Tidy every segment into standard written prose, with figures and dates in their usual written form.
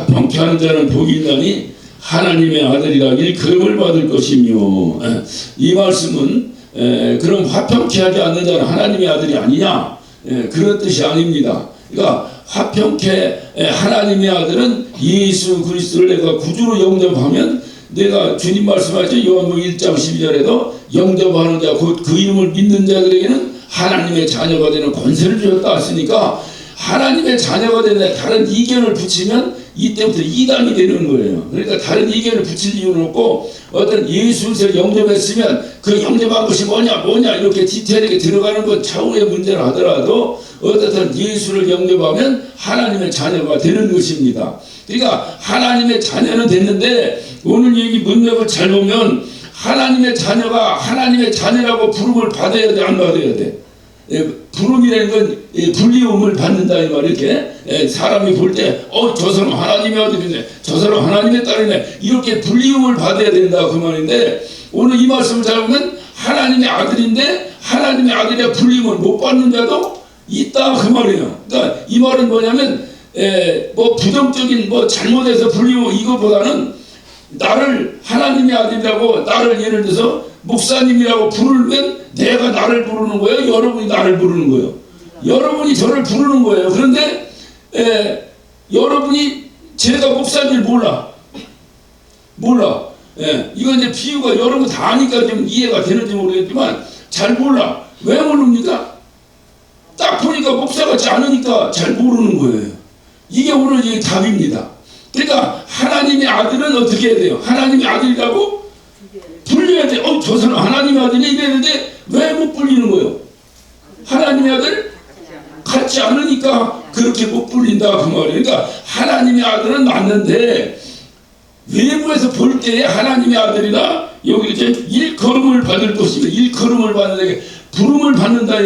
화평케 하는 자는 복이 있나니 하나님의 아들이라 일컬음을 받을 것이며. 이 말씀은 그럼 화평케 하지 않는 자는 하나님의 아들이 아니냐, 그런 뜻이 아닙니다. 그러니까 화평케 하나님의 아들은 예수 그리스도를 내가 구주로 영접하면, 내가 주님 말씀하죠. 요한복음 1장 12절에도 영접하는 자 곧 그 이름을 믿는 자들에게는 하나님의 자녀가 되는 권세를 주었다 했으니까, 하나님의 자녀가 되는 다른 이견을 붙이면 이때부터 이단이 되는 거예요. 그러니까 다른 이견을 붙일 이유는 없고, 어떤 예수를 영접했으면 그 영접한 것이 뭐냐 이렇게 디테일하게 들어가는 건 차후의 문제라 하더라도 어떻든 예수를 영접하면 하나님의 자녀가 되는 것입니다. 그러니까 하나님의 자녀는 됐는데, 오늘 여기 문맥을 잘 보면 하나님의 자녀가 하나님의 자녀라고 부름을 받아야 돼, 안 받아야 돼? 부름이라는 건 불리움을 받는다 이 말. 이렇게 사람이 볼 때 저 사람 하나님의 아들이네, 저 사람 하나님의 딸이네, 이렇게 불리움을 받아야 된다 그 말인데, 오늘 이 말씀을 잘 보면 하나님의 아들인데 하나님의 아들의 불리움을 못 받는 자도 있다 그 말이에요. 그러니까 이 말은 뭐냐면 뭐 부정적인 뭐 잘못해서 불리움 이것보다는 나를 하나님의 아들이라고, 나를 예를 들어서 목사님이라고 부르면 내가 나를 부르는 거예요? 여러분이 나를 부르는 거예요? 여러분이 저를 부르는 거예요. 그런데 여러분이 제가 목사님을 몰라. 이건 이제 비유가 여러분 다 아니까 좀 이해가 되는지 모르겠지만 잘 몰라. 왜 모릅니까? 딱 보니까 목사 같지 않으니까 잘 모르는 거예요. 이게 오늘 이 답입니다. 그러니까 하나님의 아들은 어떻게 해야 돼요? 하나님의 아들이라고 불려야 돼. 저 사람 하나님의 아들이 이랬는데 왜 못 불리는 거예요? 하나님의 아들 같지 않으니까 그렇게 못 불린다 그 말이에요. 그러니까 하나님의 아들은 맞는데 외부에서 볼 때에 하나님의 아들이나 여기 이제 일컬음을 받을 것이며, 일컬음을 받는다, 부름을 받는다,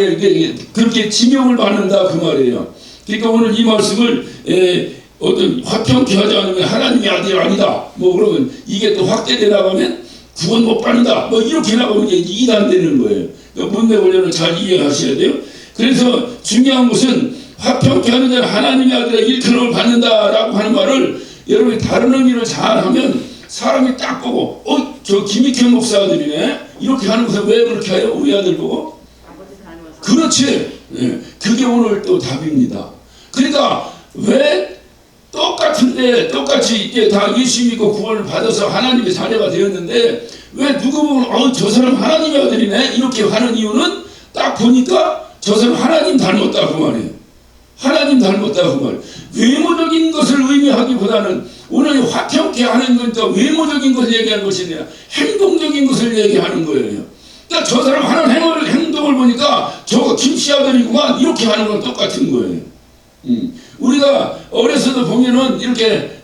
그렇게 지명을 받는다 그 말이에요. 그러니까 오늘 이 말씀을 어떤 화평케 하지 않으면 하나님의 아들이 아니다, 뭐 그러면 이게 또 확대돼 나가면 구원 못 받는다, 뭐 이렇게 나가면 이제 이단되는 거예요. 그러니까 문맥 원리를 잘 이해하셔야 돼요. 그래서 중요한 것은 화평케 하는 자는 하나님의 아들의 일컬음을 받는다라고 하는 말을 여러분이 다른 의미를 잘 하면 사람이 딱 보고 저 김익현 목사 아들이네 이렇게 하는 것은 왜 그렇게 해요? 우리 아들 보고? 그렇지. 그게 오늘 또 답입니다. 그러니까 왜 똑같은데 똑같이 이제 다 예수 믿고 구원을 받아서 하나님의 자녀가 되었는데 왜 누구 보면 저 사람 하나님의 아들이네 이렇게 하는 이유는 딱 보니까 저 사람 하나님 닮았다 그 말이에요. 하나님 닮았다 그 말. 외모적인 것을 의미하기보다는 오늘 화평케 하는 건 또 외모적인 것을 얘기하는 것이 아니라 행동적인 것을 얘기하는 거예요. 그러니까 저 사람 하는 행동을 보니까 저거 김씨 아들이구만 이렇게 하는 건 똑같은 거예요. 우리가 어려서도 보면은 이렇게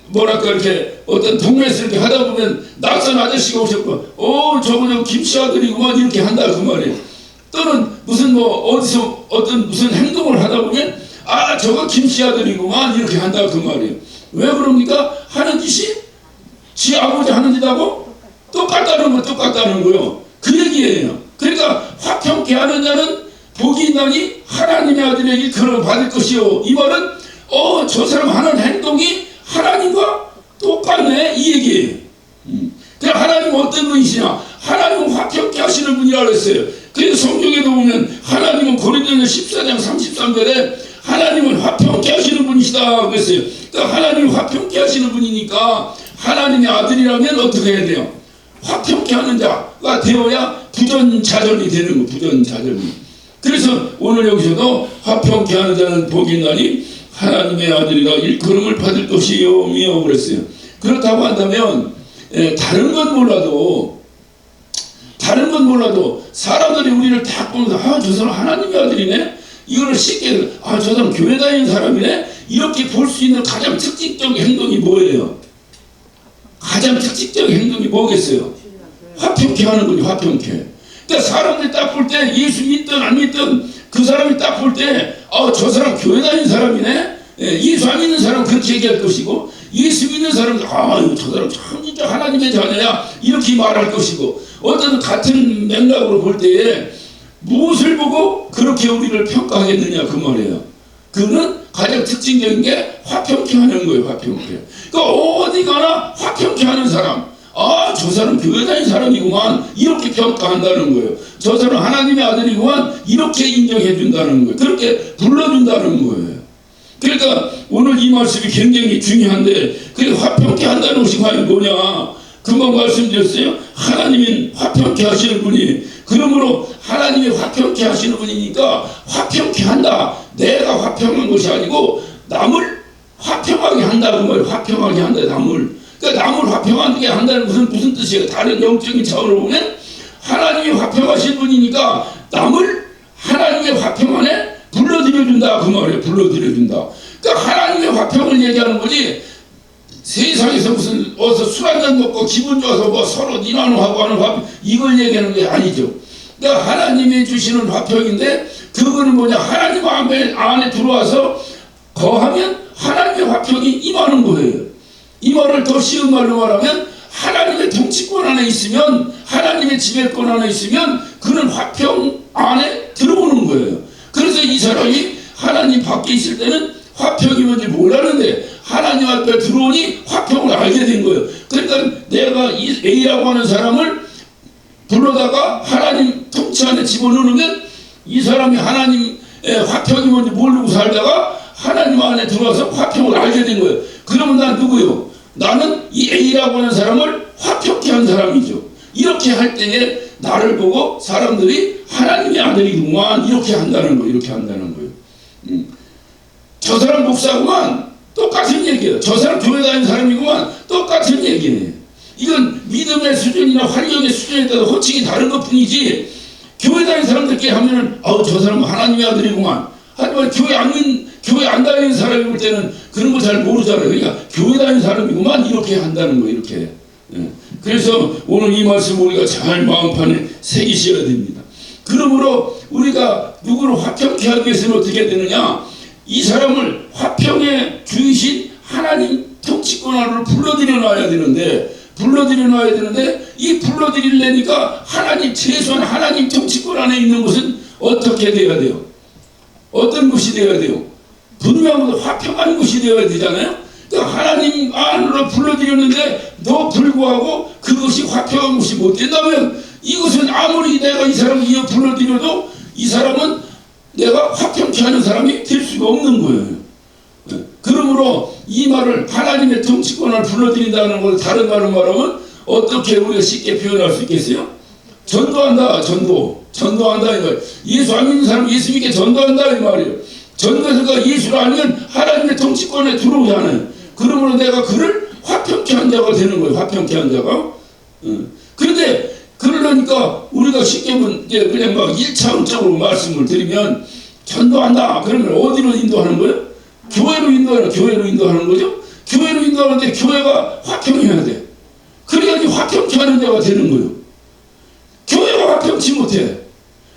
뭐랄까 이렇게 어떤 동네에서 이렇게 하다 보면 낯선 아저씨가 오셨고 저거 김씨 아들이구만 이렇게 한다 그 말이에요. 또는 무슨 뭐 어디서 어떤 무슨 행동을 하다 보면 저거 김씨 아들이구만 이렇게 한다 그 말이에요. 왜 그럽니까? 하는 짓이 지 아버지 하는 짓하고 똑같다는 거요. 그 얘기예요. 그러니까 화평케 하는 자는 복이 있나니 하나님의 아들의 일컬음을 받을 것이요. 이 말은 저 사람 하는 행동이 하나님과 똑같네 이 얘기예요. 그럼 하나님은 어떤 분이시냐? 하나님은 화평케 하시는 분이라고 했어요. 그래서 성경에도 보면 하나님은 고린도전서 14장 33절에 하나님은 화평케 하시는 분이시다 그랬어요. 그러니까 하나님이 화평케 하시는 분이니까 하나님의 아들이라면 어떻게 해야 돼요? 화평케 하는 자가 되어야 부전자전이 되는 거, 부전자전이. 그래서 오늘 여기서도 화평케 하는 자는 복이 있나니 하나님의 아들이라 일컬음을 받을 것이요 미요 그랬어요. 그렇다고 한다면 다른 건 몰라도 사람들이 우리를 딱 보면서 저 사람 하나님의 아들이네 이거를 쉽게 저 사람 교회 다니는 사람이네 이렇게 볼 수 있는 가장 특징적인 행동이 뭐예요? 가장 특징적인 행동이 뭐겠어요? 화평케 하는 거지. 화평케. 그러니까 사람들이 딱 볼 때 예수 믿든 안 믿든 그 사람이 딱 볼 때 저 사람 교회 다니는 사람이네. 예수 안 믿는 사람은 그렇게 얘기할 것이고 예수 믿는 사람은 저 사람 참 진짜 하나님의 자녀야 이렇게 말할 것이고 어떤 같은 맥락으로 볼 때에 무엇을 보고 그렇게 우리를 평가하겠느냐 그 말이에요. 그는 가장 특징적인 게 화평케 하는 거예요. 화평케. 그러니까 어디 가나 화평케 하는 사람. 아, 저 사람 교회 다니는 사람이구만. 이렇게 평가한다는 거예요. 저 사람 하나님의 아들이구만. 이렇게 인정해 준다는 거예요. 그렇게 불러준다는 거예요. 그러니까 오늘 이 말씀이 굉장히 중요한데, 그게 화평케 한다는 것이 과연 뭐냐? 금방 말씀드렸어요. 하나님은 화평케 하시는 분이, 그러므로 하나님이 화평케 하시는 분이니까 화평케 한다. 내가 화평한 것이 아니고 남을 화평하게 한다. 그 말이에요. 화평하게 한다. 남을. 그러니까 남을 화평하게 한다는 것은 무슨 뜻이에요? 다른 영적인 차원으로 보면 하나님이 화평하신 분이니까 남을 하나님의 화평 안에 불러들여준다. 그 말이에요. 불러들여준다. 그러니까 하나님의 화평을 얘기하는 거지, 세상에서 무슨 어서 술 한잔 먹고 기분 좋아서 뭐 서로 니나노하고 하는 화평, 이걸 얘기하는 게 아니죠. 그러니까 하나님이 주시는 화평인데, 그거는 뭐냐? 하나님 안에 들어와서 거하면 하나님의 화평이 임하는 거예요. 이 말을 더 쉬운 말로 말하면, 하나님의 통치권 안에 있으면, 하나님의 지배권 안에 있으면 그는 화평 안에 들어오는 거예요. 그래서 이 사람이 하나님 밖에 있을 때는 화평이 뭔지 몰랐는데 하나님 앞에 들어오니 화평을 알게 된 거예요. 그러니까 내가 이 A라고 하는 사람을 불러다가 하나님 통치 안에 집어넣으면 이 사람이 하나님의 화평이 뭔지 모르고 살다가 하나님 안에 들어와서 화평을 알게 된 거예요. 그러면 난 누구요? 나는 이 A라고 하는 사람을 화평케 한 사람이죠. 이렇게 할 때에 나를 보고 사람들이 하나님의 아들이구만, 이렇게 한다는 거예요. 이렇게 한다는 거예요. 저 사람 목사구만, 똑같은 얘기예요. 저 사람 교회 다니는 사람이구만, 똑같은 얘기예요. 이건 믿음의 수준이나 활력의 수준에 따라 호칭이 다른 것 뿐이지, 교회 다니는 사람들끼리 하면은 저 사람은 하나님의 아들이구만. 하지만 교회 안 다니는 사람이 볼 때는 그런 거 잘 모르잖아요. 그러니까 교회 다니는 사람이구만, 이렇게 한다는 거예요. 이렇게. 그래서 오늘 이 말씀 우리가 잘 마음판에 새기셔야 됩니다. 그러므로 우리가 누구를 화평케 하기 위해서는 어떻게 되느냐? 이 사람을 화평의 주이신 하나님 통치권 안으로 불러들여 놔야 되는데, 이 불러들이려니까 하나님, 최소한 하나님 통치권 안에 있는 것은 어떻게 돼야 돼요? 어떤 것이 돼야 돼요? 분명히 화평한 것이 되어야 되잖아요. 그러니까 하나님 안으로 불러들였는데도 불구하고 그것이 화평한 것이 못 된다면, 이것은 아무리 내가 이 사람을 이어 불러들여도 이 사람은 내가 화평케 하는 사람이 될 수가 없는 거예요. 그러므로 이 말을 하나님의 통치권을 불러들인다는 걸 다른 말로 말하면 어떻게 우리가 쉽게 표현할 수 있겠어요? 전도한다. 전도한다 이 말. 예수 안 믿는 사람 예수 믿게 전도한다 이 말이에요. 전도해서 예수를 알면 하나님의 통치권에 들어오잖아요. 그러므로 내가 그를 화평케 한 자가 되는 거예요. 화평케 한 자가. 그런데 그러니까 우리가 쉽게 그냥 막 1차원적으로 말씀을 드리면, 전도한다 그러면 어디로 인도하는 거예요? 교회로 인도하는 거죠. 교회로 인도하는데 교회가 화평해야 돼. 그래야지 화평케 하는 자가 되는 거예요. 교회가 화평치 못해.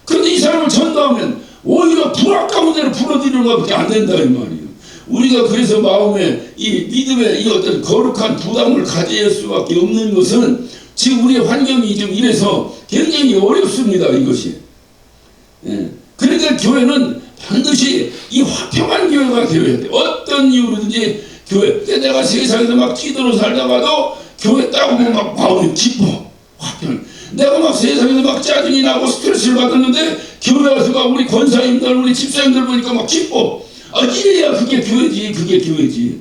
그런데 이 사람을 전도하면 오히려 불악 가운데로 불러들이는 것밖에 안 된다 이 말이에요. 우리가 그래서 마음에 이 믿음의 이 어떤 거룩한 부담을 가질 수밖에 없는 것은, 지금 우리의 환경이 좀 이래서 굉장히 어렵습니다. 이것이. 그러니까 교회는 반드시 이 화평한 교회가 되어야 돼. 어떤 이유로든지 교회. 내가 세상에서 막 기도로 살다가도 교회 딱 오면 막 마음이 기뻐. 화평. 내가 막 세상에서 막 짜증이 나고 스트레스를 받았는데 교회 와서 막 우리 권사님들, 우리 집사님들 보니까 막 기뻐. 이래야 그게 교회지. 그게 교회지.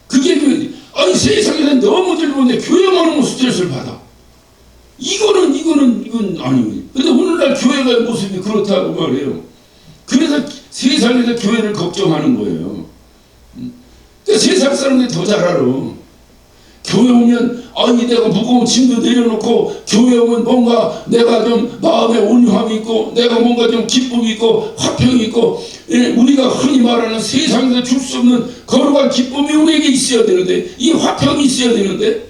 그게 교회지. 아니 세상에서 너무 즐거운데 교회만 오면 스트레스를 받아. 이건 아니거든요. 근데 오늘날 교회의 모습이 그렇다고 말해요. 그래서 세상에서 교회를 걱정하는 거예요. 그러니까 세상 사람들이 더 잘 알아. 교회 오면 내가 무거운 짐도 내려놓고 교회 오면 뭔가 내가 좀 마음에 온유함이 있고 내가 뭔가 좀 기쁨이 있고 화평이 있고, 우리가 흔히 말하는 세상에서 줄 수 없는 거룩한 기쁨이 우리에게 있어야 되는데, 이 화평이 있어야 되는데,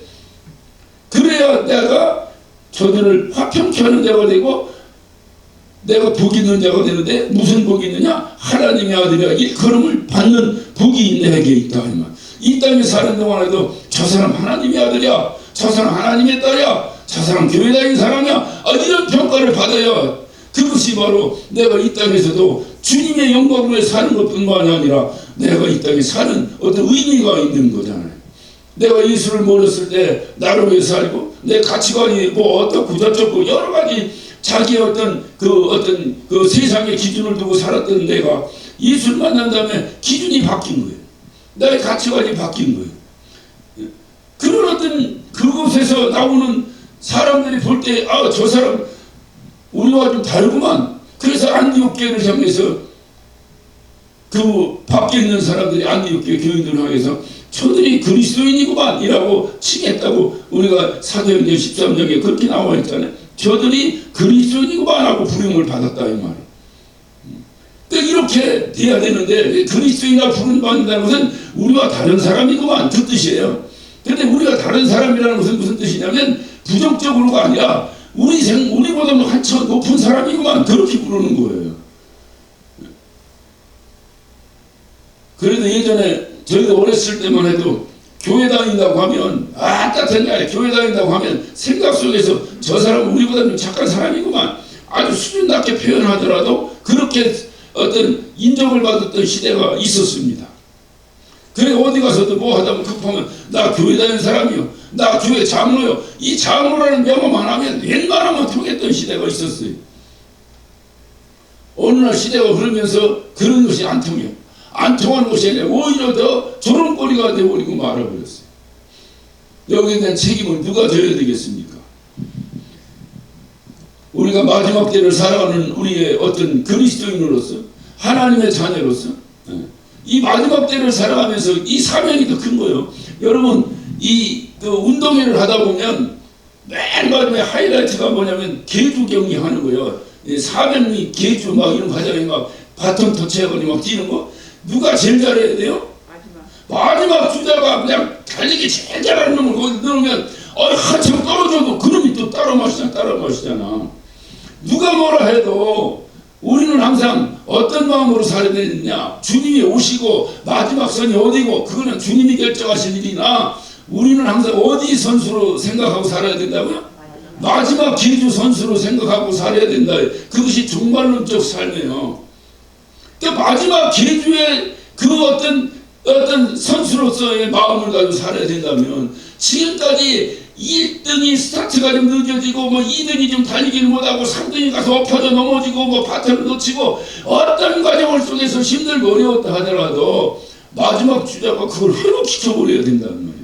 그래야 내가 저들을 화평케 하는 자가 되고 내가 복 있는 자가 되는데, 무슨 복이 있느냐? 하나님의 아들이라 일컬음을 받는 복이 내게 있다. 이 땅에 사는 동안에도 저 사람 하나님의 아들이야, 저 사람 하나님의 딸이야, 저 사람 교회 다니는 사람이야, 이런 평가를 받아야 그것이 바로 내가 이 땅에서도 주님의 영광을 위해 사는 것뿐만 아니라 내가 이 땅에 사는 어떤 의미가 있는 거잖아요. 내가 예수를 모르었을 때 나를 위해 살고 내 가치관이 뭐 어떻고 저쩌고 여러 가지 자기의 어떤 그 세상의 기준을 두고 살았던 내가 예수를 만난 다음에 기준이 바뀐 거예요. 나의 가치관이 바뀐 거예요. 그런 어떤 그곳에서 나오는 사람들이 볼 때 아, 저 사람 우리와 좀 다르구만. 그래서 안디옥 교회를 향해서 그 밖에 있는 사람들이 안디옥 교회 교인들을 향해서 저들이 그리스도인이구만 이라고 칭했다고 우리가 사도행전 13장에 그렇게 나와 있잖아요. 저들이 그리스도인이구만 하고 부름을 받았다 이 말이에요. 이렇게 돼야 되는데 그리스도인이라 부름받는다는 것은 우리와 다른 사람이구만 그 뜻이에요. 그런데 우리가 다른 사람이라는 것은 무슨 뜻이냐면 부정적으로가 아니라 우리보다 한참 높은 사람이구만 그렇게 부르는 거예요. 그래도 예전에 저희가 어렸을 때만 해도 교회 다닌다고 하면 따뜻한 교회 다닌다고 하면 생각 속에서 저 사람은 우리보다 좀 착한 사람이구만 아주 수준 낮게 표현하더라도 그렇게 어떤 인정을 받았던 시대가 있었습니다. 그래 어디 가서도 뭐 하다면 급하면 나 교회 다니는 사람이요, 나 교회 장로요, 이 장로라는 명함만 하면 웬만하면 통했던 시대가 있었어요. 어느 날 시대가 흐르면서 그런 것이 안 통해요. 안 통하는 것이 아니라 오히려 더 조롱거리가 되어버리고 말아버렸어요. 여기에 대한 책임을 누가 져야 되겠습니까? 우리가 마지막 때를 살아가는 우리의 어떤 그리스도인으로서 하나님의 자녀로서 이 마지막 때를 살아가면서 이 사명이 더 큰 거예요. 여러분 그 운동회를 하다 보면 맨 마지막에 하이라이트가 뭐냐면 계주 경기 하는 거예요. 400미 계주 막 이런 과정에 막 바톤 터치해가지고 막 뛰는 거 누가 제일 잘해야 돼요? 마지막 주자가 그냥 달리기 제일 잘하는 놈을 거기 넣으면 한참 떨어져도 그놈이 또 따라 마시잖아. 누가 뭐라 해도 우리는 항상 어떤 마음으로 살아야 되느냐, 주님이 오시고 마지막 선이 어디고 그거는 주님이 결정하실 일이나 우리는 항상 어디 선수로 생각하고 살아야 된다고요? 마지막 기주 선수로 생각하고 살아야 된다. 그것이 종말론적 삶이에요. 그러니까 마지막 기주의 그 어떤 선수로서의 마음을 가지고 살아야 된다면 지금까지 1등이 스타트가 좀 늦어지고 뭐 2등이 좀 달리기를 못하고 3등이 가서 엎어져 넘어지고 뭐 바트를 놓치고 어떤 과정을 속에서 힘들고 어려웠다 하더라도 마지막 주자가 그걸 회복시켜버려야 된다는 말이에요.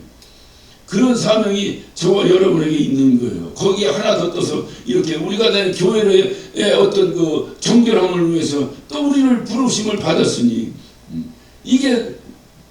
그런 사명이 저와 여러분에게 있는 거예요. 거기에 하나 더 떠서 이렇게 우리가 다니는 교회의 어떤 그 정결함을 위해서 또 우리를 부르심을 받았으니 이게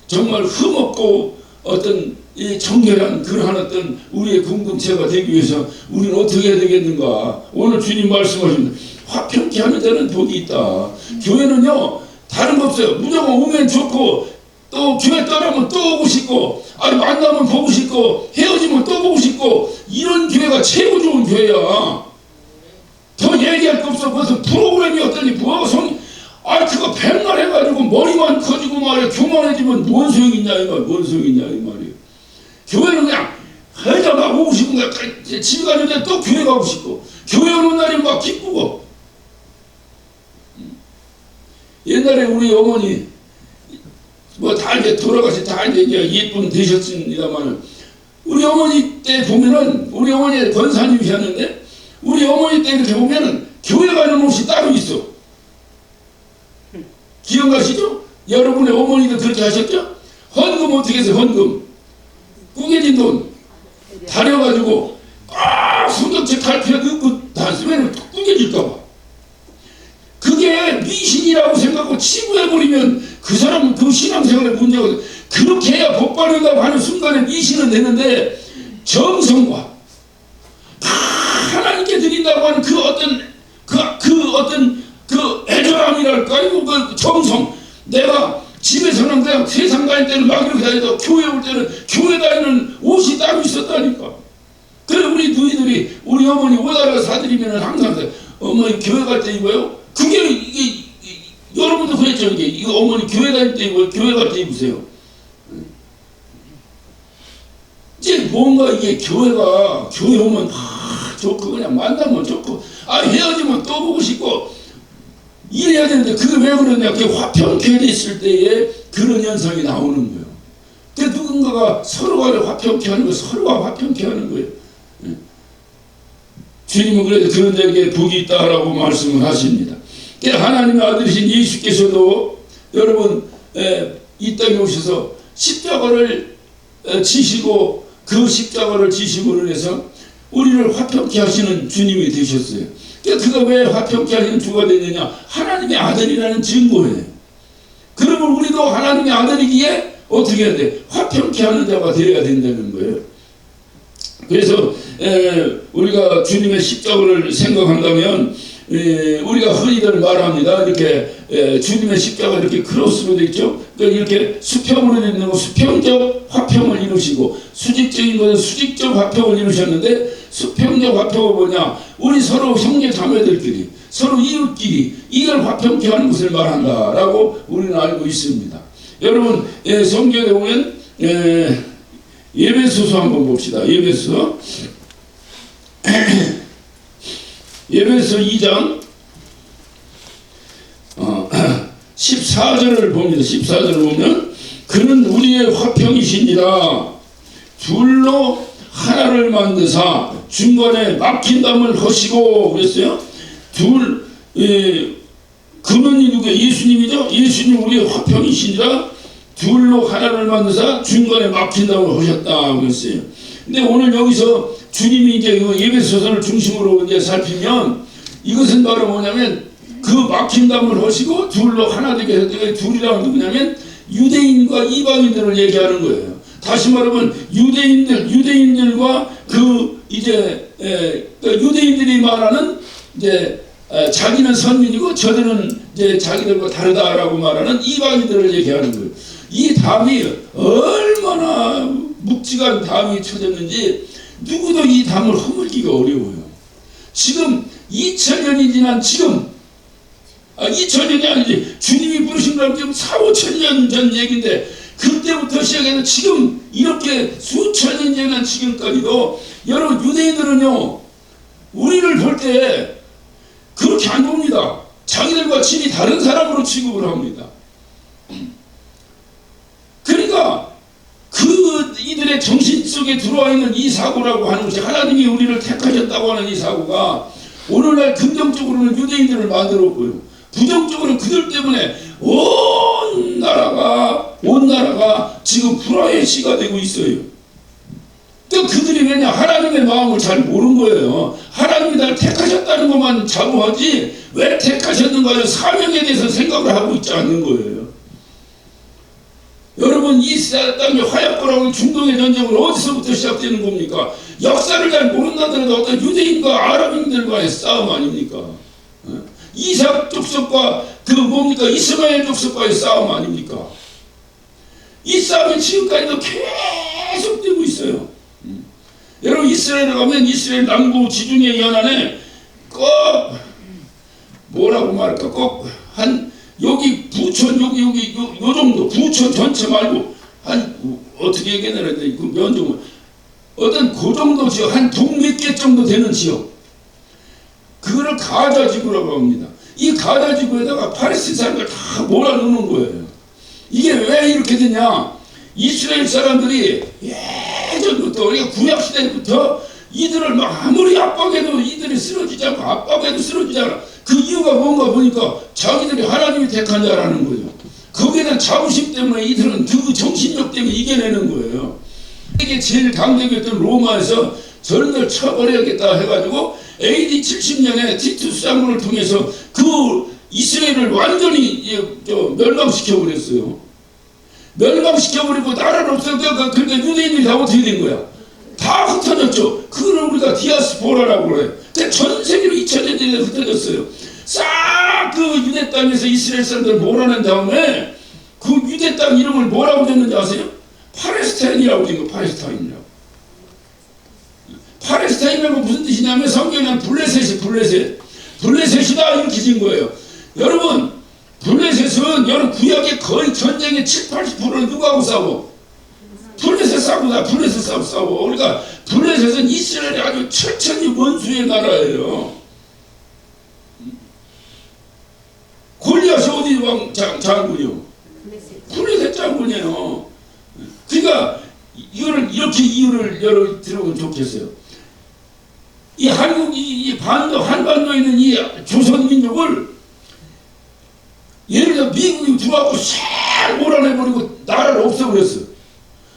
정말 흠없고 어떤 이 정결한 그러한 어떤 우리의 공동체가 되기 위해서 우리는 어떻게 해야 되겠는가. 오늘 주님 말씀하십니다. 화평케 하는 데는 복이 있다. 교회는요 다른 거 없어요. 무조건 오면 좋고 또 교회 떠나면 또 오고 싶고 만나면 보고 싶고 헤어지면 또 보고 싶고 이런 교회가 최고 좋은 교회야. 더 얘기할 거 없어. 무슨 프로그램이 어떠니 뭐하고 그거 백날 해가지고 머리만 커지고 말이야. 교만해지면 뭔 소용이 있냐 이 말이에요. 교회는 그냥 회자 막 오고 싶은 거야. 집에 가는데 또 교회 가고 싶고 교회 오는 날이 막 기쁘고. 옛날에 우리 어머니 뭐 다 이제 돌아가시 다 이제 예쁜 되셨습니다만 우리 어머니 때 보면은 우리 어머니 권사님이셨는데 우리 어머니 때 이렇게 보면은 교회 가는 옷이 따로 있어. 기억나시죠? 여러분의 어머니도 그렇게 하셨죠? 헌금 어떻게 해서 헌금 꾸겨진 돈 다려가지고 성경책 갈피에 넣고 다 쓰면 꾸겨질까봐 그게 미신이라고 생각하고 치부해버리면 그 사람은 그 신앙생활에 문제가 그렇게 해야 복받는다고 하는 순간에 미신은 되는데 정성과 하나님께 드린다고 하는 그 어떤 애절함이랄까 그 정성 내가 집에서는 그냥 세상 다닐 때는 막 이렇게 다니다가 교회 올 때는 교회 다니는 옷이 따로 있었다니까. 그래 우리 누이들이 우리 어머니 옷 하나 사드리면 항상 어머니 교회 갈 때 입어요? 그게 이게 여러분도 그랬죠. 이거 어머니 교회 다닐 때 입어요? 교회 갈 때 입으세요? 이제 뭔가 이게 교회 오면 좋고 그냥 만나면 좋고 헤어지면 또 보고 싶고 이래야 되는데 그게 왜 그러냐. 그게 화평케 됐을 때에 그런 현상이 나오는 거예요. 근데 누군가가 서로가 화평케 하는 거, 서로가 화평케 하는 거예요. 주님은 그래도 그런 자에게 복이 있다라고 말씀을 하십니다. 하나님의 아들이신 예수께서도 여러분 이 땅에 오셔서 십자가를 지시고 그 십자가를 지시고를 해서 우리를 화평케 하시는 주님이 되셨어요. 그가 왜 화평케 하시는 주가 되느냐. 하나님의 아들이라는 증거예요. 그러면 우리도 하나님의 아들이기에 어떻게 해야 돼? 화평케 하는 자가 되어야 된다는 거예요. 그래서 우리가 주님의 십자가를 생각한다면 우리가 흔히들 말합니다. 이렇게 주님의 십자가 이렇게 크로스로 되어 있죠. 그러니까 이렇게 수평으로 되어 있는 거 수평적 화평을 이루시고 수직적인 것은 수직적 화평을 이루셨는데 수평적 화평은 뭐냐? 우리 서로 형제 자매들끼리 서로 이웃끼리 이걸 화평케 하는 것을 말한다라고 우리는 알고 있습니다. 여러분 성경에 보면 에베소서 한번 봅시다. 에베소 2장 14절을 봅니다. 14절을 보면 그는 우리의 화평이시니라 둘로 하나를 만드사 중간에 막힌 담을 허시고 그랬어요. 그는 누구예요? 예수님이죠. 예수님 우리의 화평이시니라 둘로 하나를 만드사 중간에 막힌 담을 하셨다 그랬어요. 근데 오늘 여기서 주님이 이제 에베소서를 중심으로 이제 살피면 이것은 바로 뭐냐면 그 막힌 담을 하시고 둘로 하나 되게 했더니 둘이라는 게 뭐냐면 유대인과 이방인들을 얘기하는 거예요. 다시 말하면 유대인들과 그 이제 유대인들이 말하는 이제 자기는 선민이고 저들은 이제 자기들과 다르다라고 말하는 이방인들을 얘기하는 거예요. 이 담이 얼마나 묵직한 담이 쳐졌는지 누구도 이 담을 허물기가 어려워요. 지금 2000년이 지난 지금 2000년이 아니지 주님이 부르신 건 지금 4,5,000년 전 얘기인데 그때부터 시작해서 지금 이렇게 수천 년 지난 지금까지도 여러분 유대인들은요 우리를 볼 때 그렇게 안 봅니다. 자기들과 질이 다른 사람으로 취급을 합니다. 그러니까 이들의 정신 속에 들어와 있는 이 사고라고 하는 것이 하나님이 우리를 택하셨다고 하는 이 사고가 오늘날 긍정적으로는 유대인들을 만들었고요. 부정적으로는 그들 때문에 온 나라가 지금 불화의 시가 되고 있어요. 또 그들이 왜냐 하나님의 마음을 잘 모르는 거예요. 하나님이 날 택하셨다는 것만 자부하지 왜 택하셨는가요? 사명에 대해서 생각을 하고 있지 않는 거예요. 여러분 이 땅의 화약고라고 중동의 전쟁은 어디서부터 시작되는 겁니까? 역사를 잘 모른다더라도 어떤 유대인과 아랍인들과의 싸움 아닙니까? 이삭 족속과 이스마엘 족속과의 싸움 아닙니까? 이 싸움이 지금까지도 계속되고 있어요. 여러분 이스라엘에 가면 이스라엘 남부 지중해 연안에 꼭 뭐라고 말할까 꼭 한 여기 부천 요 정도 부천 전체 말고 한 어떻게 얘기해야 되는데 그 면적은 어떤 그 정도 지역 한 동 몇 개 정도 되는 지역 그거를 가자지구라고 합니다. 이 가자지구에다가 팔레스타인 사람들 다 몰아넣는 거예요. 이게 왜 이렇게 되냐? 이스라엘 사람들이 예전부터 우리가 구약시대부터 이들을 막 아무리 압박해도 이들이 쓰러지지 않고 압박해도 쓰러지지 않아. 그 이유가 뭔가 보니까 자기들이 하나님이 택한 자라는 거예요. 거기에 대한 자부심 때문에 이들은 그 정신력 때문에 이겨내는 거예요. 이게 제일 강대국이었던 로마에서 저런들 쳐버려야겠다 해가지고 AD 70년에 티투스 장군을 통해서 그 이스라엘을 완전히 멸망시켜버렸어요. 멸망시켜버리고 나라를 없애니까 그러니까 유대인들이 다 어떻게 된 거야? 다 흩어졌죠. 그걸 우리가 디아스포라라고 그래요. 전 세계로 2000년 전에 흩어졌어요. 싹 그 유대 땅에서 이스라엘 사람들을 몰아낸 다음에 그 유대 땅 이름을 뭐라고 줬는지 아세요? 팔레스타인이라고 준 거. 팔레스타인이라고 무슨 뜻이냐면 성경에는 블레셋이다 이렇게 진 거예요. 여러분 블레셋은 여러분 구약의 거의 전쟁의 70-80%는 누구하고 싸워? 블레셋 싸워. 그러니까 블레셋은 이스라엘이 아주 철저히 원수의 나라예요. 골리앗이 어디 왕 장군이요? 블레셋 장군이에요. 그러니까 이거를 이렇게 이유를 여러분 들어보면 좋겠어요. 이 한국 이 한반도에 있는 이 조선 민족을 예를 들어 미국이 들어와서 싹 몰아내버리고 나라를 없애버렸어.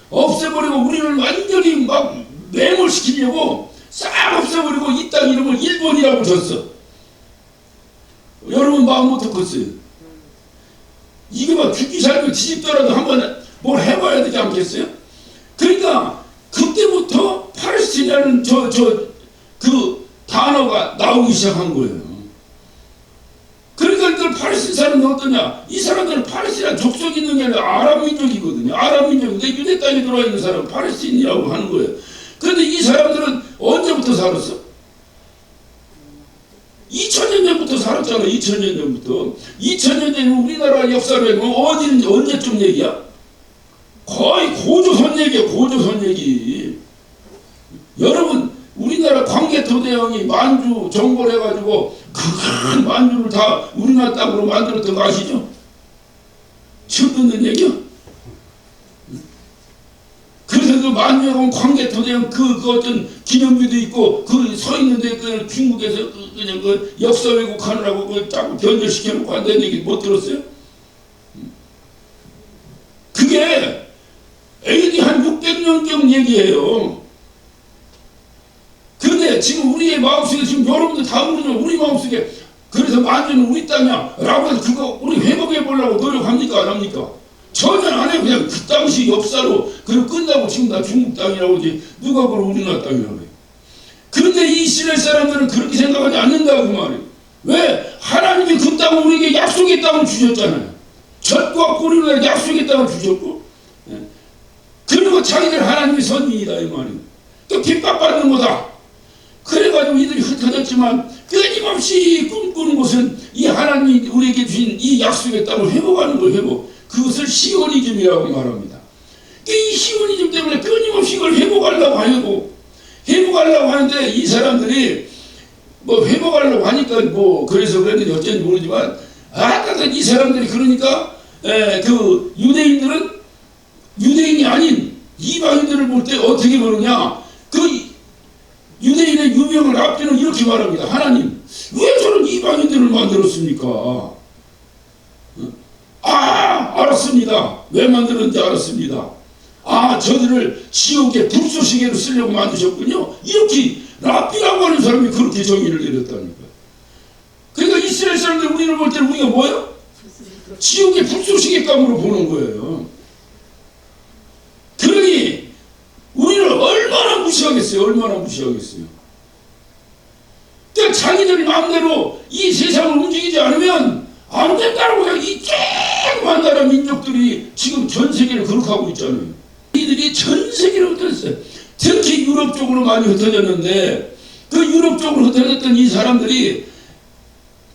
없애버리고 우리를 완전히 막 매몰시키려고 싹 없애버리고 이 땅 이름을 일본이라고 줬어. 여러분 마음 어떻겠어요? 이게 막 죽기 살기 뒤집더라도 한번 뭘 해봐야 되지 않겠어요? 그러니까 그때부터 팔레스틴이라는 그 단어가 나오기 시작한 거예요. 그러니까 이들 팔레스틴 사람은 어떠냐? 이 사람들은 팔레스틴 족속이 있는 게 아니라 아랍 민족이거든요. 아랍 민족인데 유대 땅에 들어와 있는 사람은 팔레스틴이라고 하는 거예요. 그런데 이 사람들은 언제부터 살았어? 2000년 전부터 살았잖아. 2000년 전부터. 2000년 전 우리나라 역사로 해보면 언제쯤 얘기야? 거의 고조선 얘기야. 고조선 얘기. 여러분 우리나라 광개토대왕이 만주 정벌 해가지고 큰 만주를 다 우리나라 땅으로 만들었던 거 아시죠? 처음 듣는 얘기야? 그래서 그 만주에 가면 광개토대왕 그 어떤 기념비도 있고 그 서 있는데 그 중국에서 그냥 그 역사 왜곡하느라고 그 자꾸 변절시켜 놓고 한다는 얘기 못 들었어요? 그게 AD 한 600년경 얘기예요. 그런데 지금 우리의 마음속에 지금 여러분들 다 모르죠. 우리 마음속에 그래서 만주는 우리 땅이야 라고 해서 그거 우리 회복해 보려고 노력합니까? 안 합니까? 전혀 안 해요. 그냥 그 당시 역사로 그리고 끝나고 지금 다 중국 땅이라고 하지 누가 그걸 우리나라 땅이라고 해요. 그런데 이 이스라엘 사람들은 그렇게 생각하지 않는다고 그 말이에요. 왜? 하나님이 그 땅을 우리에게 약속의 땅을 주셨잖아요. 젖과 꿀을 약속의 땅을 주셨고 그리고 자기들 하나님의 선민이다 이 말이에요. 또 핍박받는 거다. 그래가지고 이들이 흩어졌지만 끊임없이 꿈꾸는 것은 이 하나님이 우리에게 주신 이 약속의 땅을 회복하는 걸 회복. 그것을 시오니즘이라고 말합니다. 이 시오니즘 때문에 끊임없이 이걸 회복하려고 하는데 이 사람들이 뭐 회복하려고 하니까 뭐 그래서 그랬는지 어쩐지 모르지만 이 사람들이 그러니까 그 유대인이 아닌 이방인들을 볼 때 어떻게 보느냐 그 유대인의 유명한 앞뒤는 이렇게 말합니다. 하나님 왜 저런 이방인들을 만들었습니까? 알았습니다. 왜 만들었는지 알았습니다. 저들을 지옥의 불쏘시개로 쓰려고 만드셨군요. 이렇게 랍비라고 하는 사람이 그렇게 정의를 내렸다니까. 그러니까 이스라엘 사람들 우리를 볼 때는 우리가 뭐야? 지옥의 불쏘시개감으로 보는 거예요. 그러니 우리를 얼마나 무시하겠어요? 얼마나 무시하겠어요? 그러니까 자기들 마음대로 이 세상을 움직이지 않으면 안 된다고 그냥 이 조그만 나라 민족들이 지금 전 세계를 그렇게 하고 있잖아요. 이들이 전 세계로 흩어졌어요. 특히 유럽 쪽으로 많이 흩어졌는데 그 유럽 쪽으로 흩어졌던 이 사람들이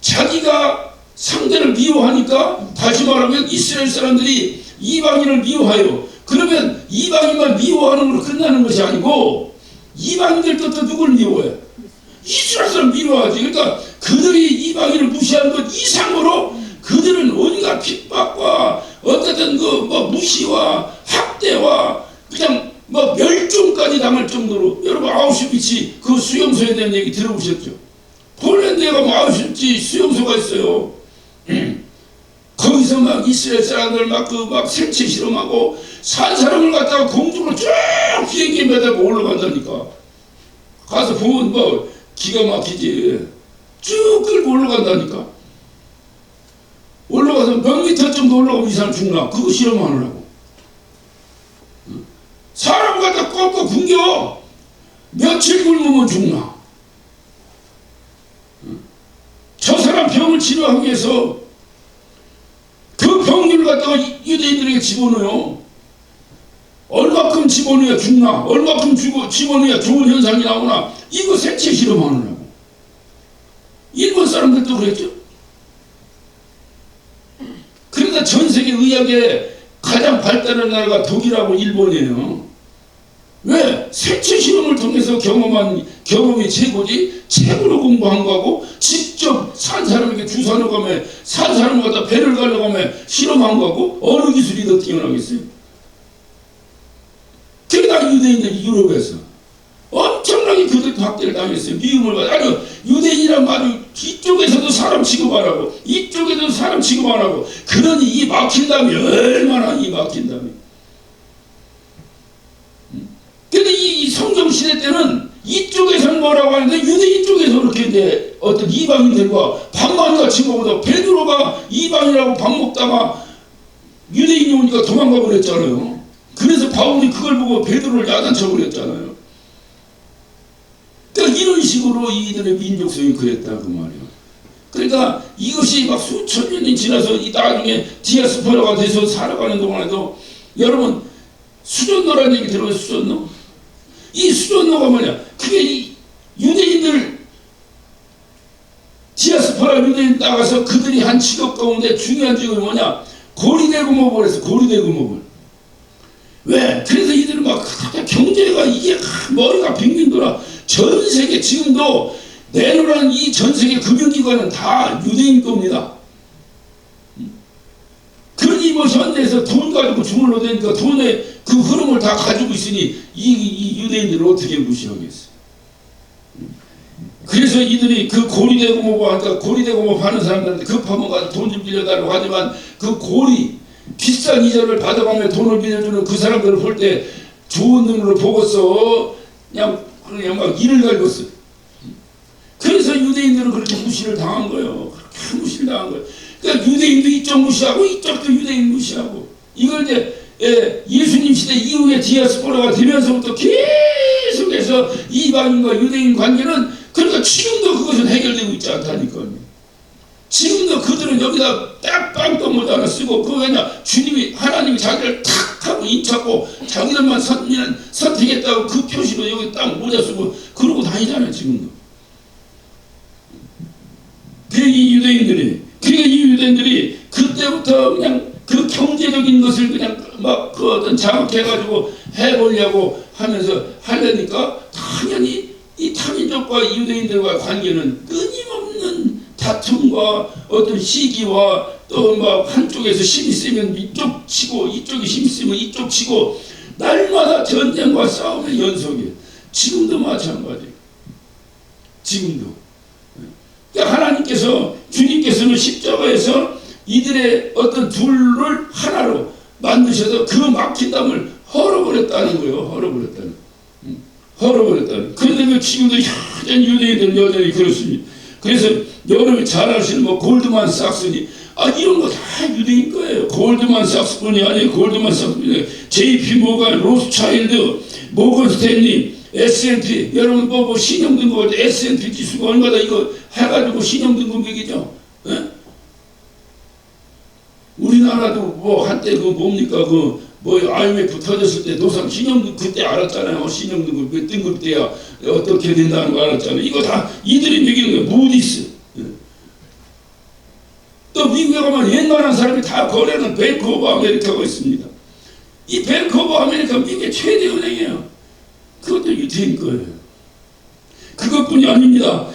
자기가 상대를 미워하니까 다시 말하면 이스라엘 사람들이 이방인을 미워하여 그러면 이방인만 미워하는 걸로 끝나는 것이 아니고 이방인들도 또 누굴 미워해? 이스라엘 사람 미워하지. 그러니까 그들이 이방인을 무시하는 것 이상으로 그들은 온갖 핍박과 어쨌든 그 뭐 무시와 학대와 그냥 뭐 멸종까지 당할 정도로 여러분 아우슈비츠 그 수용소에 대한 얘기 들어보셨죠? 폴란드에 가면 아우슈비츠 수용소가 있어요. 거기서 막 이스라엘 사람들 막 생체 실험하고 산 사람을 갖다가 공중으로 쭉 비행기에 매달고 올라간다니까. 가서 보면 뭐 기가 막히지. 쭉 끌고 올라간다니까. 올라가서 몇 미터 정도 올라가면 이 사람 죽나? 그거 실험하느라고. 사람 갖다 꺾고 굶겨. 며칠 굶으면 죽나? 저 사람 병을 치료하기 위해서 그 병기를 갖다가 유대인들에게 집어넣어요. 얼마큼 집어넣어야 죽나? 얼마큼 집어넣어야 좋은 현상이 나오나? 이거 생체 실험하느라고. 일본 사람들도 그랬죠. 그러니까 전 세계 의학에 가장 발달한 나라가 독일하고 일본이에요. 왜? 생체 실험을 시험을 통해서 경험한 경험이 최고지, 책으로 공부한 거하고 직접 산 사람에게 주사 놓으면 산 사람마다 배를 가려고 하면 실험한 거하고 어느 기술이 더 뛰어나겠어요? 그게 다 유대인들이 유럽에서 엄청나게 그들도 학대를 당했어요. 미움을 받아. 아니, 유대인이란 말이 이쪽에서도 사람 취급 안 하고 이쪽에서도 사람 취급 안 하고, 그러니 이 막힌다음이 얼마나 이 막힌다음이. 근데 이 성경 시대 때는 이쪽에서는 뭐라고 하는데 유대인 쪽에서 그렇게 이제 어떤 이방인들과 밥만 같이 먹어도, 베드로가 이방인이라고 밥 먹다가 유대인이 오니까 도망가 버렸잖아요. 그래서 바울이 그걸 보고 베드로를 야단쳐 버렸잖아요. 그러니까 이런 식으로 이들의 민족성이 그랬다 그 말이에요. 그러니까 이것이 막 수천 년이 지나서 이 나중에 디아스포라가 돼서 살아가는 동안에도, 여러분 수전노라는 얘기 들어보세요. 수전노. 이 수전노가 뭐냐? 그게 이 유대인들, 디아스포라 유대인 나가서 그들이 한 직업 가운데 중요한 직업이 뭐냐? 고리대금업을 해서 고리대금업을. 왜? 그래서 이들은 막 경제가 이게 머리가 빙빙 돌아. 전 세계 지금도 내놓으라는 이 전 세계 금융기관은 다 유대인 겁니다. 그러니 뭐 현대에서 돈 가지고 주물러 대니까 돈의 그 흐름을 다 가지고 있으니 이 유대인들을 어떻게 무시하겠어요? 그래서 이들이 그 고리대금업 하니까 고리대금업 하는 사람들한테 급하면 가서 돈 좀 빌려달라고 하지만, 그 고리 비싼 이자를 받아가며 돈을 빌려주는 그 사람들을 볼 때 좋은 눈으로 보고서 그냥 막 이를 갈궜어. 그래서 유대인들은 그렇게 무시를 당한 거예요. 그렇게 무시를 당한 거예요. 그러니까 유대인도 이쪽 무시하고 이쪽도 유대인 무시하고, 이걸 이제 예수님 시대 이후에 디아스포라가 되면서부터 계속해서 이방인과 유대인 관계는, 그러니까 지금도 그것은 해결되고 있지 않다니까요. 지금도 그들은 여기다 딱 빵떡못 하나 쓰고, 그거 그냥 주님이, 하나님이 자기를 탁 하고 인착고 자기들만 선택했다고 그 표시로 여기 딱 모자 쓰고 그러고 다니잖아요 지금도. 그러니까 이 유대인들이 그때부터 그냥 그 경제적인 것을 그냥 막 그 어떤 자극해가지고 해보려고 하면서 하려니까, 당연히 이 타민족과 유대인들과의 관계는 끊임없는 다툼과 어떤 시기와 또 막 한쪽에서 힘이 세면 이쪽 치고 이쪽이 힘이 세면 이쪽 치고, 날마다 전쟁과 싸움의 연속이에요. 지금도 마찬가지예요. 지금도. 그러니까 하나님께서, 주님께서는 십자가에서 이들의 어떤 둘을 하나로 만드셔서 그 막힌 담을 헐어버렸다는 거예요. 헐어버렸다는. 그런데 지금도 여전히 유대인들은 여전히 그렇습니다. 그래서 여러분이 잘 아시는 뭐 골드만 삭스니, 이런 거 다 유대인 거예요. 골드만 삭스뿐이 아니에요. 골드만 삭스뿐이, JP 모건, 로스차일드, 모건 스탠리, S&P. 여러분 뭐 신용등급 S&P 지수가 얼마다 이거 해가지고 신용등급 매기죠. 예? 우리나라도 뭐 한때 그 뭡니까 뭐 IMF 터졌을 때 노상 신용등급 그때 알았잖아요. 신용등급 몇 등급 돼야 어떻게 된다는 거 알았잖아요. 이거 다 이들이 매기는 거예요. 무디스. 또 미국에 가면 웬만한 사람이 다 거래하는 뱅크 오브 아메리카가 있습니다. 이 뱅크 오브 아메리카 미국의 최대 은행이에요. 그것도 유태인 거예요. 그것뿐이 아닙니다.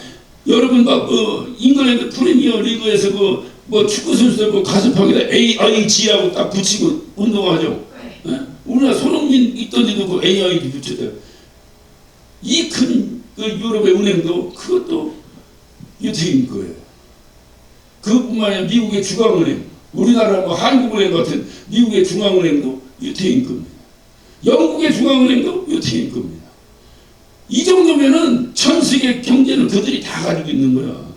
여러분 막 잉글랜드 프리미어 리그에서 뭐 축구 선수들 가슴팍에다 AIG하고 딱 붙이고 운동하죠. 네? 우리나라 손흥민 있던데도 그 AIG 붙였대요. 이 큰 그 유럽의 은행도 그것도 유태인 거예요. 그것뿐만 아니라 미국의 중앙은행, 우리나라 뭐 한국은행 같은 미국의 중앙은행도 유태인 겁니다. 영국의 중앙은행도 유태인 겁니다. 이 정도면은 전 세계 경제는 그들이 다 가지고 있는 거야.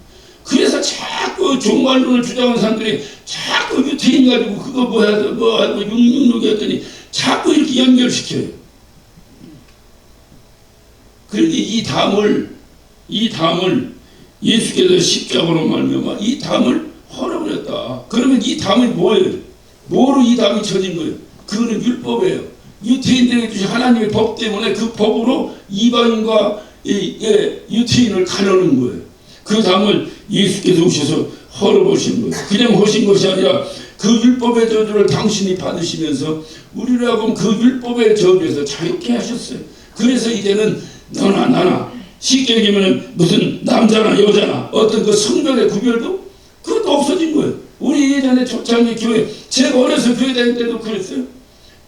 그래서 자꾸 종말론을 주장하는 사람들이 자꾸 유태인 가지고 그거 뭐 하고 666 했더니 자꾸 이렇게 연결시켜요. 그런데 이 담을 예수께서 십자가로 말미암아 이 담을 헐어버렸다. 그러면 이 담이 뭐예요? 뭐로 이 담이 쳐진 거예요? 그거는 율법이에요. 유태인들에게 주신 하나님의 법 때문에 그 법으로 이방인과 유태인을 가르는 거예요. 그 담을 예수께서 오셔서 헐어보신 거예요. 그냥 하신 것이 아니라 그 율법의 저주를 당신이 받으시면서 우리를 하고 그 율법의 저주에서 자유케 하셨어요. 그래서 이제는 너나 나나 쉽게 얘기하면 무슨 남자나 여자나 어떤 그 성별의 구별도 그것도 없어진 거예요. 우리 예전에 초창기 교회 제가 어려서 교회 다닐 때도 그랬어요.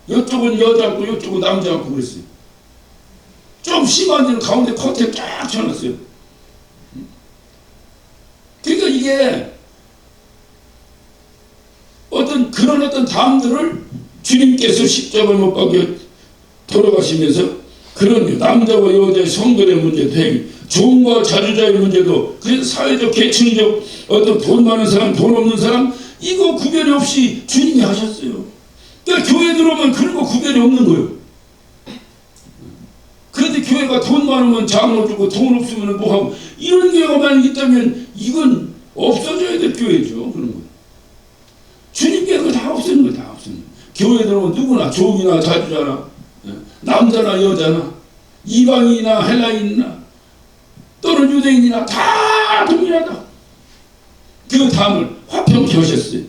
이쪽은 여자고 이쪽은 남자고 그랬어요. 좀 심한 데는 가운데 커튼 쫙 쳐놨어요. 그러니까 이게 그런 어떤 담들을 주님께서 십자가에 못 박혀 돌아가시면서 그런 남자와 여자의 성별의 문제도 해결, 종과 자주자의 문제도, 그래서 사회적 계층적 어떤 돈 많은 사람 돈 없는 사람 이거 구별이 없이 주님이 하셨어요. 그러니까 교회 들어오면 그런 거 구별이 없는 거예요. 그런데 교회가 돈 많으면 장로 주고 돈 없으면 뭐하고 이런 교회가 만약 있다면 이건 없어져야 될 교회죠. 그런 거 주님께서 다 없애는 거예요. 다 없애는 거예요. 교회 들어오면 누구나 종이나 자주자나 남자나 여자나 이방인이나 헬라인이나 또는 유대인이나 다 동일하다. 그 다음을 화평케 하셨어요.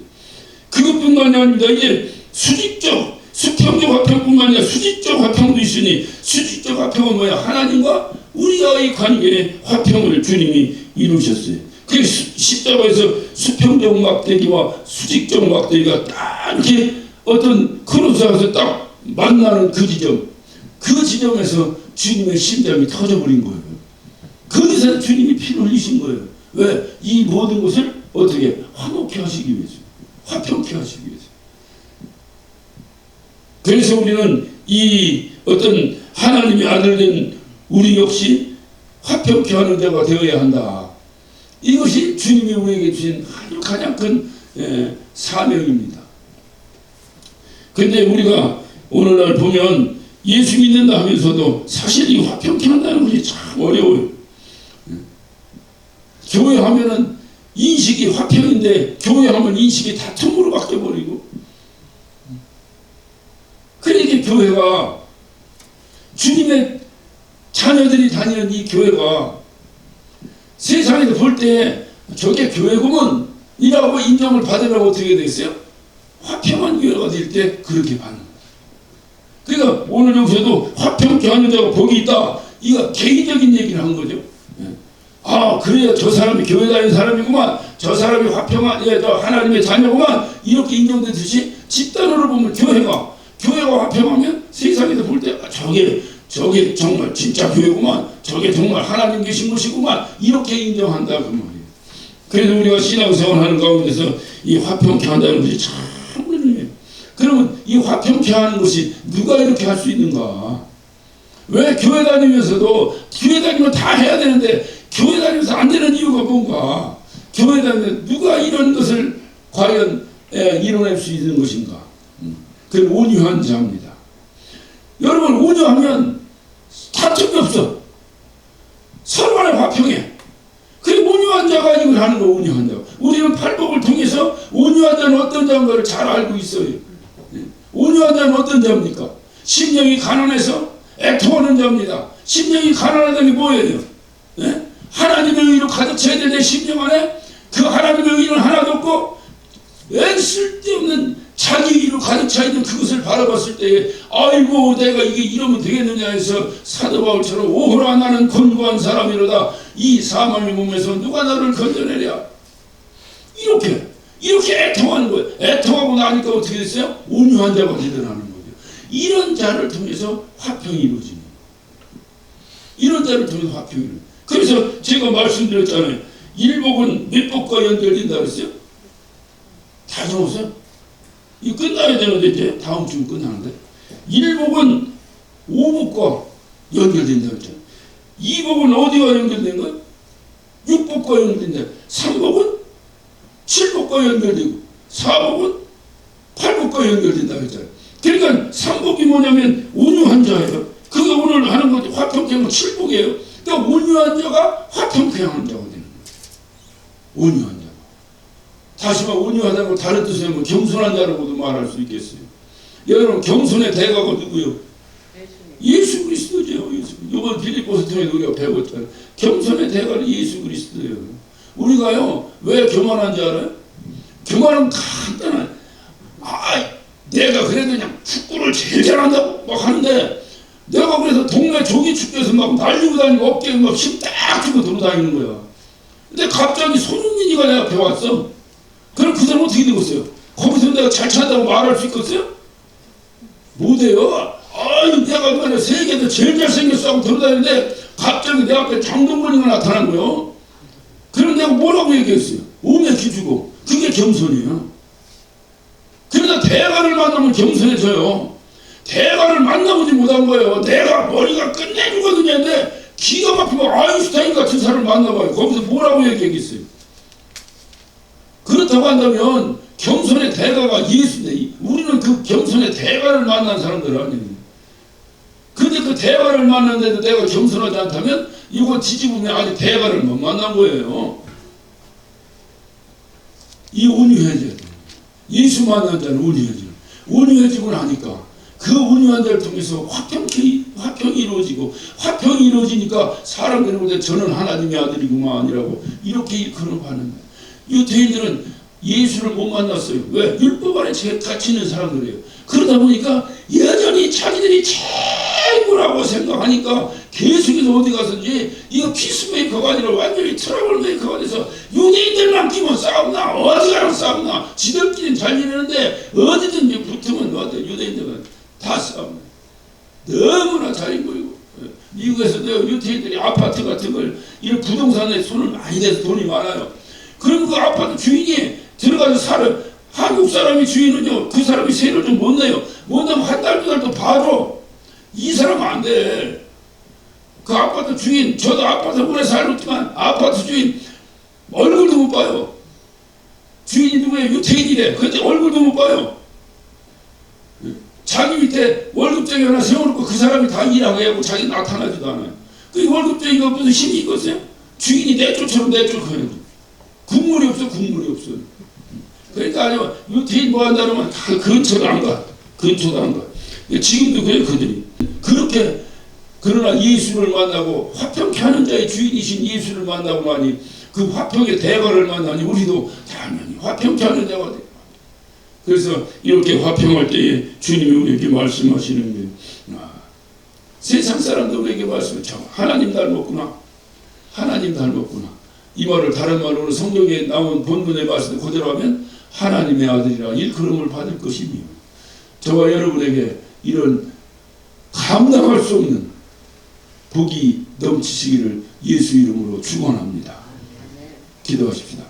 그것뿐만이 아닙니다. 이제 수직적 수평적 화평뿐만 아니라 수직적 화평도 있으니 수직적 화평은 뭐야? 하나님과 우리와의 관계의 화평을 주님이 이루셨어요. 그래서 십자가에서 수평적 막대기와 수직적 막대기가 딱 이렇게 어떤 크로스에서 딱 만나는 그 지점에서 주님의 심장이 터져버린 거예요. 거기서 주님이 피를 흘리신 거예요. 왜? 이 모든 것을 어떻게 화목케 하시기 위해서, 화평케 하시기 위해서. 그래서 우리는 이 어떤 하나님의 아들된 우리 역시 화평케 하는 자가 되어야 한다. 이것이 주님이 우리에게 주신 아주 가장 큰 사명입니다. 그런데 우리가 오늘날 보면 예수 믿는다 하면서도 사실 이 화평케 한다는 것이 참 어려워요. 교회 하면은 인식이 화평인데 교회 하면 인식이 다툼으로 바뀌어버리고, 그러니까 교회가 주님의 자녀들이 다니는 이 교회가 세상에서 볼 때 저게 교회구먼 이라고 인정을 받으면 어떻게 되겠어요? 화평한 교회가 될 때 그렇게 받는 거예요. 그러니까 오늘 여기서도 화평케 하는 자가 복이 있다. 이거 개인적인 얘기를 한 거죠. 아, 그래야 저 사람이 교회 다니는 사람이구만, 저 사람이 화평한, 저 하나님의 자녀구만, 이렇게 인정되듯이 집단으로 보면 교회가 화평하면 세상에서 볼 때 저게 정말 진짜 교회구만, 저게 정말 하나님 계신 것이구만, 이렇게 인정한다 그 말이에요. 그래서 우리가 신앙생활 하는 가운데서 이 화평케 한다는 것이 참 어려워요. 그러면 이 화평케 하는 것이 누가 이렇게 할 수 있는가? 왜 교회 다니면서도 교회 다니면 다 해야 되는데 교회 다니면서 안 되는 이유가 뭔가? 교회 다니면 누가 이런 것을 과연 이뤄낼 수 있는 것인가? 그건 온유한 자입니다. 여러분, 온유하면 다툼이 없어. 서로 간에 화평해. 그리고 온유한 자가 이걸 하는 거, 온유한 자. 우리는 팔복을 통해서 온유한 자는 어떤 자인가를 잘 알고 있어요. 온유한 자는 어떤 자입니까? 심령이 가난해서 애통하는 자입니다. 심령이 가난하다는 게 뭐예요? 네? 하나님의 의로 가득 차야 될 내 심령 안에 그 하나님의 의는 하나도 없고 웬 쓸데없는 자기 의로 가득 차 있는 그것을 바라봤을 때에 아이고 내가 이게 이러면 되겠느냐 해서 사도 바울처럼 오호라 나는 곤고한 사람이로다 이 사망의 몸에서 누가 나를 건져내랴, 이렇게 애통하는 거예요. 애통하고 나니까 어떻게 됐어요? 온유한 자가 되더라는 거죠. 이런 자를 통해서 화평이 이루어지는 거예요. 이런 자를 통해서 화평이 이루어지는 거예요. 그래서 제가 말씀드렸잖아요. 일복은 밑복과 연결된다 그랬어요? 다 적었어요? 이거 끝나야 되는데 이제 다음 주 끝나는데, 일복은 오복과 연결된다 그랬죠. 이복은 어디와 연결된 거예요? 육복과 연결된다. 삼복은 칠복과 연결되고 사복은 팔복과 연결된다 그랬잖아요. 그러니까 삼복이 뭐냐면 온유한 자예요. 그게 오늘 하는 거 화평케 하는 칠복이에요. 그러니까 온유한 자가 화평케 하는 자가 되는 거예요. 온유한 자. 다시 말 온유하다고 다른 뜻으로 하면 겸손한 자라고도 말할 수 있겠어요. 여러분, 겸손의 대가가 누구요? 예수 그리스도죠. 이번 빌립보서 통해 우리가 배웠잖아요. 겸손의 대가는 예수 그리스도예요. 우리가요, 왜 교만한 줄 알아요? 교만은 간단한, 내가 그래도 그냥 축구를 제일 잘한다고 막 하는데, 내가 그래서 동네 조기 축구에서 막 날리고 다니고 어깨에 막 힘 딱 주고 돌아다니는 거야. 근데 갑자기 손흥민이가 내 앞에 왔어. 그럼 그 사람 어떻게 되겠어요? 거기서 내가 잘 찬다고 말할 수 있겠어요? 못해요. 아유, 내가 그냥 세계에서 제일 잘생겼어 하고 돌아다니는데 갑자기 내 앞에 장동건이가 나타난 거예요. 그럼 내가 뭐라고 얘기했어요? 오면 기주고. 그게 겸손이에요. 그러다 대가를 만나면 겸손해져요. 대가를 만나보지 못한 거예요. 내가 머리가 끝내주거든요. 근데 기가 막히면 아인슈타인 같은 사람을 만나봐요. 거기서 뭐라고 얘기했겠어요? 그렇다고 한다면 겸손의 대가가 예수인데 우리는 그 겸손의 대가를 만난 사람들 아니에요. 근데 그 대가를 만났는데도 내가 겸손하지 않다면 이거 뒤집으면 아직 대가를 못 만난 거예요. 이 온유해져야 돼. 예수 만난 자는 온유해져. 온유해지고 나니까 그 온유한 자를 통해서 화평이 이루어지고 화평이 이루어지니까 사람들이 보다 저는 하나님의 아들이구만이라고 이렇게 그런 반응. 유대인들은 예수를 못 만났어요. 왜? 율법 안에 갇히는 사람들이에요. 그러다 보니까 여전히 자기들이 최고라고 생각하니까 계속해서 어디 가서지 이거 피스메이커가 아니라 완전히 트러블 메이커가 돼서 유대인들만 끼면 싸우나 어디 가나 싸우나 지들끼리는 잘 지내는데 어디든지 붙으면 유대인들은 다 싸우나 너무나 잘 보이고 미국에서도 유대인들이 아파트 같은 걸 이런 부동산에 손을 많이 대서 돈이 많아요. 그럼 그 아파트 주인이 들어가서 살아. 한국 사람이 주인은요 그 사람이 세를 좀 못 내요. 못 내면 한 달 두 달 또 봐줘. 이 사람은 안 돼. 그 아파트 주인, 저도 아파트 오래 살았지만 아파트 주인 얼굴도 못 봐요. 주인이 누구예요? 유태인이래. 근데 얼굴도 못 봐요. 자기 밑에 월급쟁이 하나 세워놓고 그 사람이 다 일하게 하고 자기 나타나지도 않아요. 그 월급쟁이가 무슨 힘이 있겠어요? 주인이 내쫓으면 내쫓아요. 국물이 없어, 국물이 없어. 그러니까 아주 유태인 뭐 한다 그러면 다 근처도 안 가. 근처도 안 가. 지금도 그래요, 그들이. 그렇게, 그러나 예수를 만나고 화평케 하는 자의 주인이신 예수를 만나고 나니 그 화평의 대가를 만나니 우리도 당연히 화평케 하는 자가 돼. 그래서 이렇게 화평할 때에 주님이 우리에게 말씀하시는 게 세상 사람도 우리에게 말씀을 하나님 닮았구나. 하나님 닮았구나. 이 말을 다른 말로 성경에 나온 본문의 말씀을 그대로 하면 하나님의 아들이라 일컬음을 받을 것이며 저와 여러분에게 이런 감당할 수 없는 복이 넘치시기를 예수 이름으로 축원합니다. 기도하십시다.